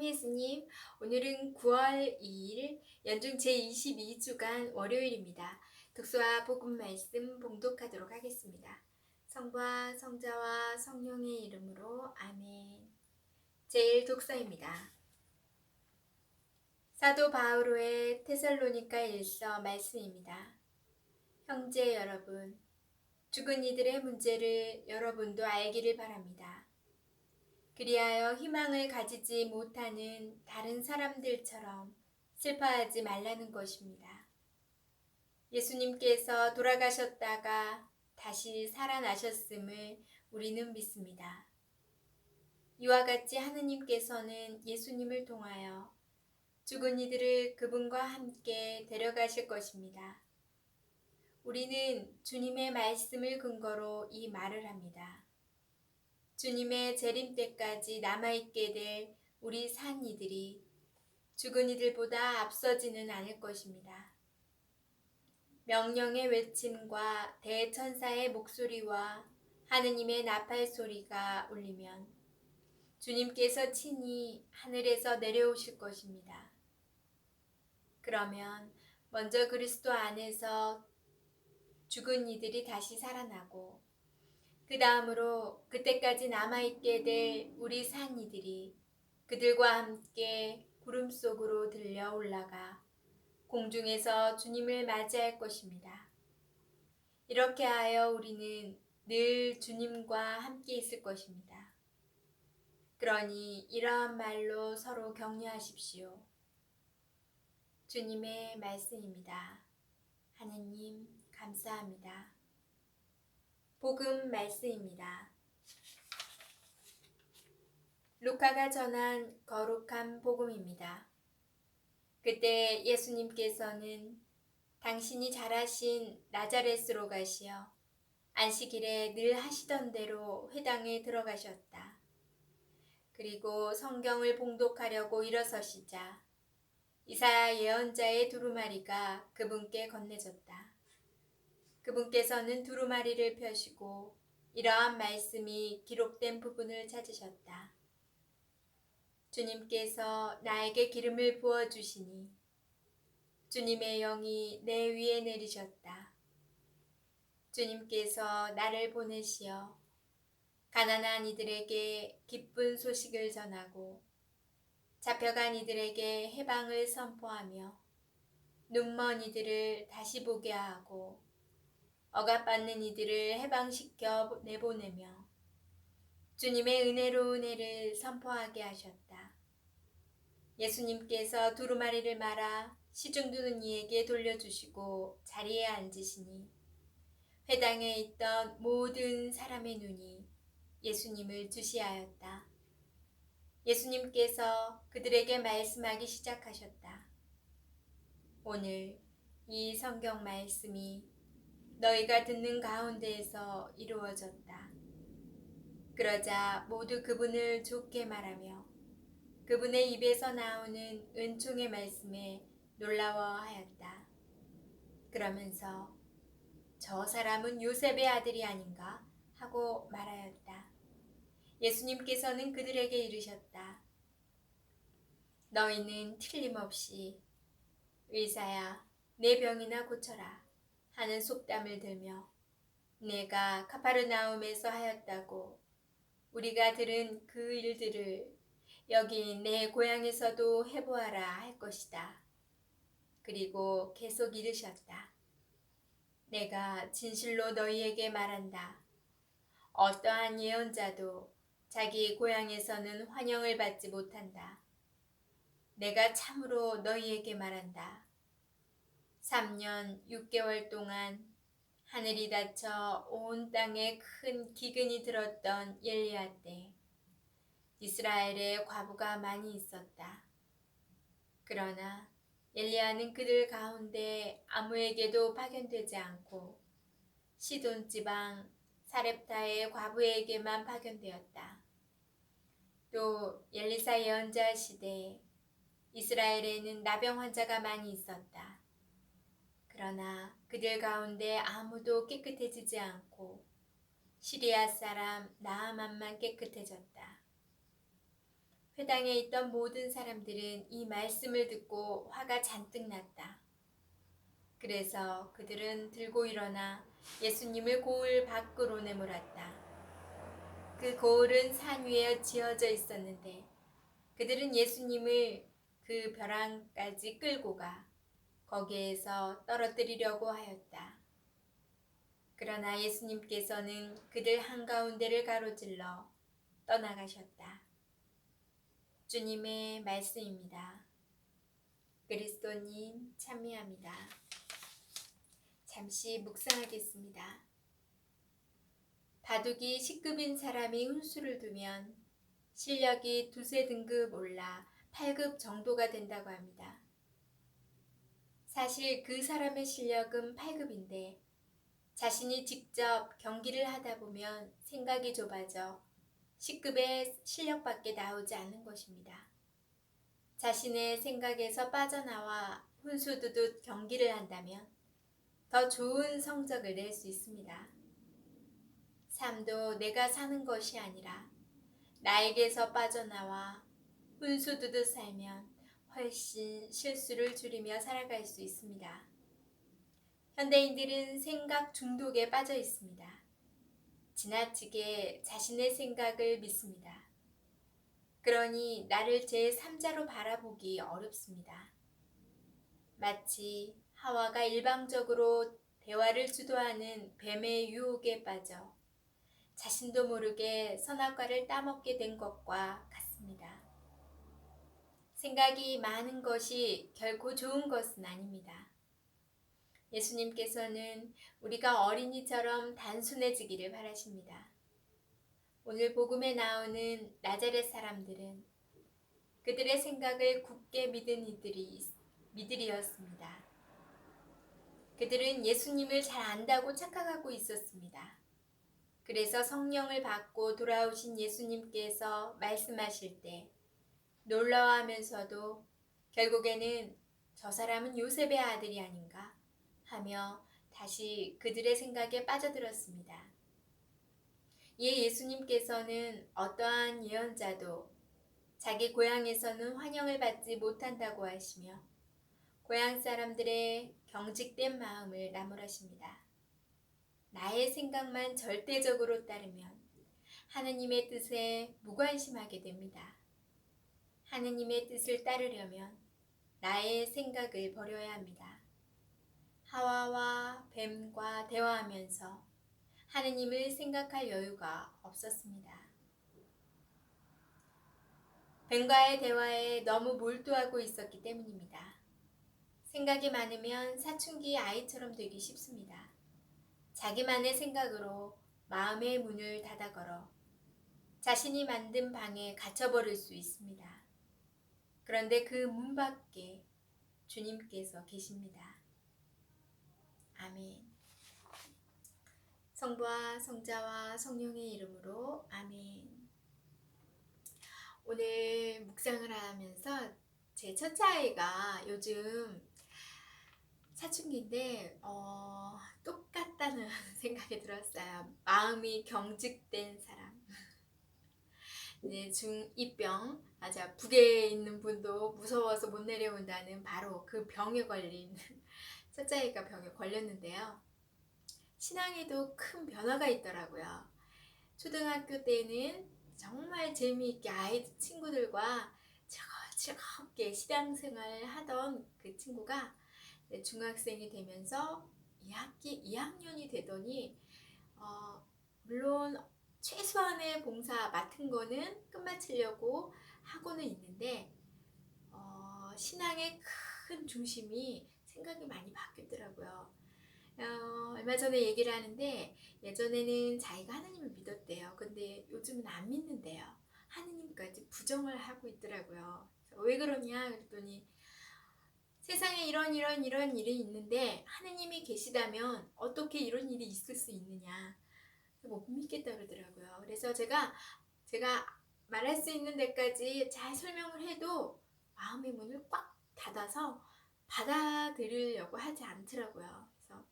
안녕 예수님. 오늘은 9월 2일 연중 제22주간 월요일입니다. 독서와 복음 말씀 봉독하도록 하겠습니다. 성부와 성자와 성령의 이름으로 아멘. 제1 독서입니다. 사도 바오로의 테살로니가 일서 말씀입니다. 형제 여러분, 죽은 이들의 문제를 여러분도 알기를 바랍니다. 그리하여 희망을 가지지 못하는 다른 사람들처럼 슬퍼하지 말라는 것입니다. 예수님께서 돌아가셨다가 다시 살아나셨음을 우리는 믿습니다. 이와 같이 하느님께서는 예수님을 통하여 죽은 이들을 그분과 함께 데려가실 것입니다. 우리는 주님의 말씀을 근거로 이 말을 합니다. 주님의 재림 때까지 남아있게 될 우리 산 이들이 죽은 이들보다 앞서지는 않을 것입니다. 명령의 외침과 대천사의 목소리와 하느님의 나팔 소리가 울리면 주님께서 친히 하늘에서 내려오실 것입니다. 그러면 먼저 그리스도 안에서 죽은 이들이 다시 살아나고 그 다음으로 그때까지 남아있게 될 우리 산 이들이 그들과 함께 구름 속으로 들려 올라가 공중에서 주님을 맞이할 것입니다. 이렇게 하여 우리는 늘 주님과 함께 있을 것입니다. 그러니 이러한 말로 서로 격려하십시오. 주님의 말씀입니다. 하느님 감사합니다. 복음 말씀입니다. 루카가 전한 거룩한 복음입니다. 그때 예수님께서는 당신이 잘하신 나자렛으로 가시어 안식일에 늘 하시던 대로 회당에 들어가셨다. 그리고 성경을 봉독하려고 일어서시자 이사야 예언자의 두루마리가 그분께 건네졌다. 그분께서는 두루마리를 펴시고 이러한 말씀이 기록된 부분을 찾으셨다. 주님께서 나에게 기름을 부어주시니 주님의 영이 내 위에 내리셨다. 주님께서 나를 보내시어 가난한 이들에게 기쁜 소식을 전하고 잡혀간 이들에게 해방을 선포하며 눈먼 이들을 다시 보게 하고 억압받는 이들을 해방시켜 내보내며 주님의 은혜로운 해를 선포하게 하셨다. 예수님께서 두루마리를 말아 시중두는 이에게 돌려주시고 자리에 앉으시니 회당에 있던 모든 사람의 눈이 예수님을 주시하였다. 예수님께서 그들에게 말씀하기 시작하셨다. 오늘 이 성경 말씀이 너희가 듣는 가운데에서 이루어졌다. 그러자 모두 그분을 좋게 말하며 그분의 입에서 나오는 은총의 말씀에 놀라워하였다. 그러면서 저 사람은 요셉의 아들이 아닌가 하고 말하였다. 예수님께서는 그들에게 이르셨다. 너희는 틀림없이 의사야 내 병이나 고쳐라 하는 속담을 들며 내가 카파르나움에서 하였다고 우리가 들은 그 일들을 여기 내 고향에서도 해보아라 할 것이다. 그리고 계속 이르셨다. 내가 진실로 너희에게 말한다. 어떠한 예언자도 자기 고향에서는 환영을 받지 못한다. 내가 참으로 너희에게 말한다. 3년 6개월 동안 하늘이 닫혀 온 땅에 큰 기근이 들었던 엘리야 때 이스라엘에 과부가 많이 있었다. 그러나 엘리야는 그들 가운데 아무에게도 파견되지 않고 시돈 지방 사렙타의 과부에게만 파견되었다. 또 엘리사 예언자 시대에 이스라엘에는 나병 환자가 많이 있었다. 그러나 그들 가운데 아무도 깨끗해지지 않고 시리아 사람 나아만만 깨끗해졌다. 회당에 있던 모든 사람들은 이 말씀을 듣고 화가 잔뜩 났다. 그래서 그들은 들고 일어나 예수님을 고을 밖으로 내몰았다. 그 고을은 산 위에 지어져 있었는데 그들은 예수님을 그 벼랑까지 끌고 가 거기에서 떨어뜨리려고 하였다. 그러나 예수님께서는 그들 한가운데를 가로질러 떠나가셨다. 주님의 말씀입니다. 그리스도님 찬미합니다. 잠시 묵상하겠습니다. 바둑이 10급인 사람이 훈수를 두면 실력이 두세 등급 올라 8급 정도가 된다고 합니다. 사실 그 사람의 실력은 8급인데 자신이 직접 경기를 하다 보면 생각이 좁아져 10급의 실력밖에 나오지 않는 것입니다. 자신의 생각에서 빠져나와 훈수두듯 경기를 한다면 더 좋은 성적을 낼 수 있습니다. 삶도 내가 사는 것이 아니라 나에게서 빠져나와 훈수두듯 살면 훨씬 실수를 줄이며 살아갈 수 있습니다. 현대인들은 생각 중독에 빠져 있습니다. 지나치게 자신의 생각을 믿습니다. 그러니 나를 제3자로 바라보기 어렵습니다. 마치 하와가 일방적으로 대화를 주도하는 뱀의 유혹에 빠져 자신도 모르게 선악과를 따먹게 된 것과 같습니다. 생각이 많은 것이 결코 좋은 것은 아닙니다. 예수님께서는 우리가 어린이처럼 단순해지기를 바라십니다. 오늘 복음에 나오는 나자렛 사람들은 그들의 생각을 굳게 믿은 이들이었습니다. 그들은 예수님을 잘 안다고 착각하고 있었습니다. 그래서 성령을 받고 돌아오신 예수님께서 말씀하실 때 놀라워하면서도 결국에는 저 사람은 요셉의 아들이 아닌가 하며 다시 그들의 생각에 빠져들었습니다. 이에 예수님께서는 어떠한 예언자도 자기 고향에서는 환영을 받지 못한다고 하시며 고향 사람들의 경직된 마음을 나무라십니다. 나의 생각만 절대적으로 따르면 하느님의 뜻에 무관심하게 됩니다. 하느님의 뜻을 따르려면 나의 생각을 버려야 합니다. 하와와 뱀과 대화하면서 하느님을 생각할 여유가 없었습니다. 뱀과의 대화에 너무 몰두하고 있었기 때문입니다. 생각이 많으면 사춘기 아이처럼 되기 쉽습니다. 자기만의 생각으로 마음의 문을 닫아 걸어 자신이 만든 방에 갇혀버릴 수 있습니다. 그런데 그 문 밖에 주님께서 계십니다. 아멘. 성부와 성자와 성령의 이름으로 아멘. 오늘 묵상을 하면서 제 첫째 아이가 요즘 사춘기인데 똑같다는 생각이 들었어요. 마음이 경직된 사람. 중2병, 맞아, 북에 있는 분도 무서워서 못 내려온다는 바로 그 병에 걸린 첫째 아이가 병에 걸렸는데요. 신앙에도 큰 변화가 있더라고요. 초등학교 때는 정말 재미있게 친구들과 즐겁게 신앙생활 하던 그 친구가 중학생이 되면서 2학년이 되더니 물론 최소한의 봉사 맡은 거는 끝마치려고 하고는 있는데 신앙의 큰 중심이 생각이 많이 바뀌더라고요. 얼마 전에 얘기를 하는데 예전에는 자기가 하나님을 믿었대요. 근데 요즘은 안 믿는데요. 하나님까지 부정을 하고 있더라고요. 왜 그러냐 그랬더니 세상에 이런 일이 있는데 하나님이 계시다면 어떻게 이런 일이 있을 수 있느냐 못 믿겠다 그러더라고요. 그래서 제가 말할 수 있는 데까지 잘 설명을 해도 마음의 문을 꽉 닫아서 받아들이려고 하지 않더라고요. 그래서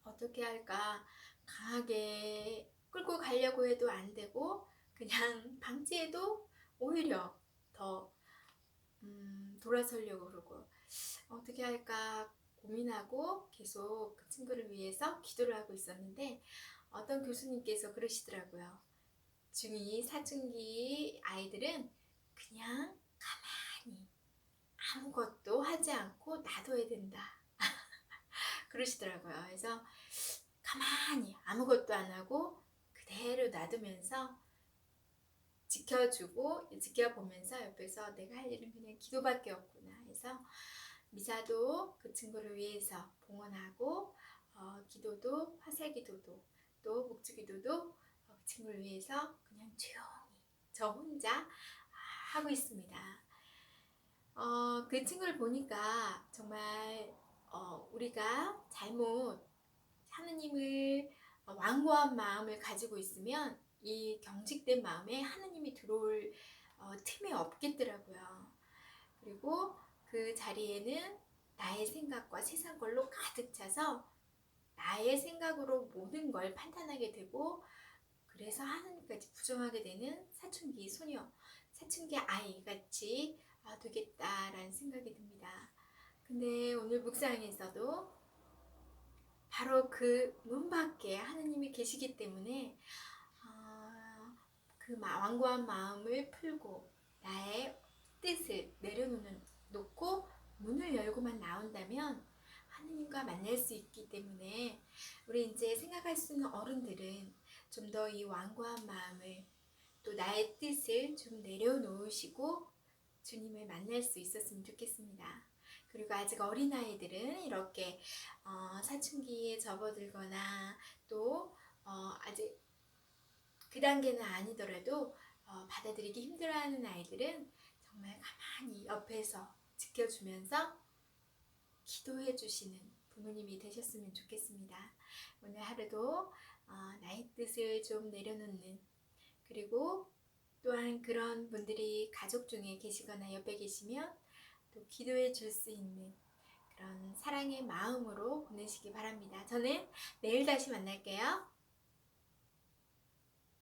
어떻게 할까 강하게 끌고 가려고 해도 안 되고 그냥 방치해도 오히려 더 돌아서려고 그러고 어떻게 할까 고민하고 계속 그 친구를 위해서 기도를 하고 있었는데 어떤 교수님께서 그러시더라고요. 중2, 사춘기 아이들은 그냥 가만히 아무것도 하지 않고 놔둬야 된다. 그러시더라고요. 그래서 가만히 아무것도 안 하고 그대로 놔두면서 지켜주고 지켜보면서 옆에서 내가 할 일은 그냥 기도밖에 없구나 해서 미사도 그 친구를 위해서 봉헌하고 기도도 화살기도도 또 목주기도도 그 친구를 위해서 그냥 조용히 저 혼자 하고 있습니다. 그 친구를 보니까 정말 우리가 잘못 하느님을 완고한 마음을 가지고 있으면 이 경직된 마음에 하느님이 들어올 틈이 없겠더라고요. 그리고 그 자리에는 나의 생각과 세상 걸로 가득 차서 나의 생각으로 모든 걸 판단하게 되고 그래서 하느님까지 부정하게 되는 사춘기 소녀, 사춘기 아이 같이 되겠다라는 생각이 듭니다. 근데 오늘 묵상에서도 바로 그 문 밖에 하느님이 계시기 때문에 그 완고한 마음을 풀고 나의 뜻을 놓고 문을 열고만 나온다면 하느님과 만날 수 있기 때문에 우리 이제 생각할 수 있는 어른들은 좀 더 이 완고한 마음을 또 나의 뜻을 좀 내려놓으시고 주님을 만날 수 있었으면 좋겠습니다. 그리고 아직 어린아이들은 이렇게 사춘기에 접어들거나 또 아직 그 단계는 아니더라도 받아들이기 힘들어하는 아이들은 정말 가만히 옆에서 지켜주면서 기도해 주시는 부모님이 되셨으면 좋겠습니다. 오늘 하루도 나의 뜻을 좀 내려놓는 그리고 또한 그런 분들이 가족 중에 계시거나 옆에 계시면 또 기도해 줄 수 있는 그런 사랑의 마음으로 보내시기 바랍니다. 저는 내일 다시 만날게요.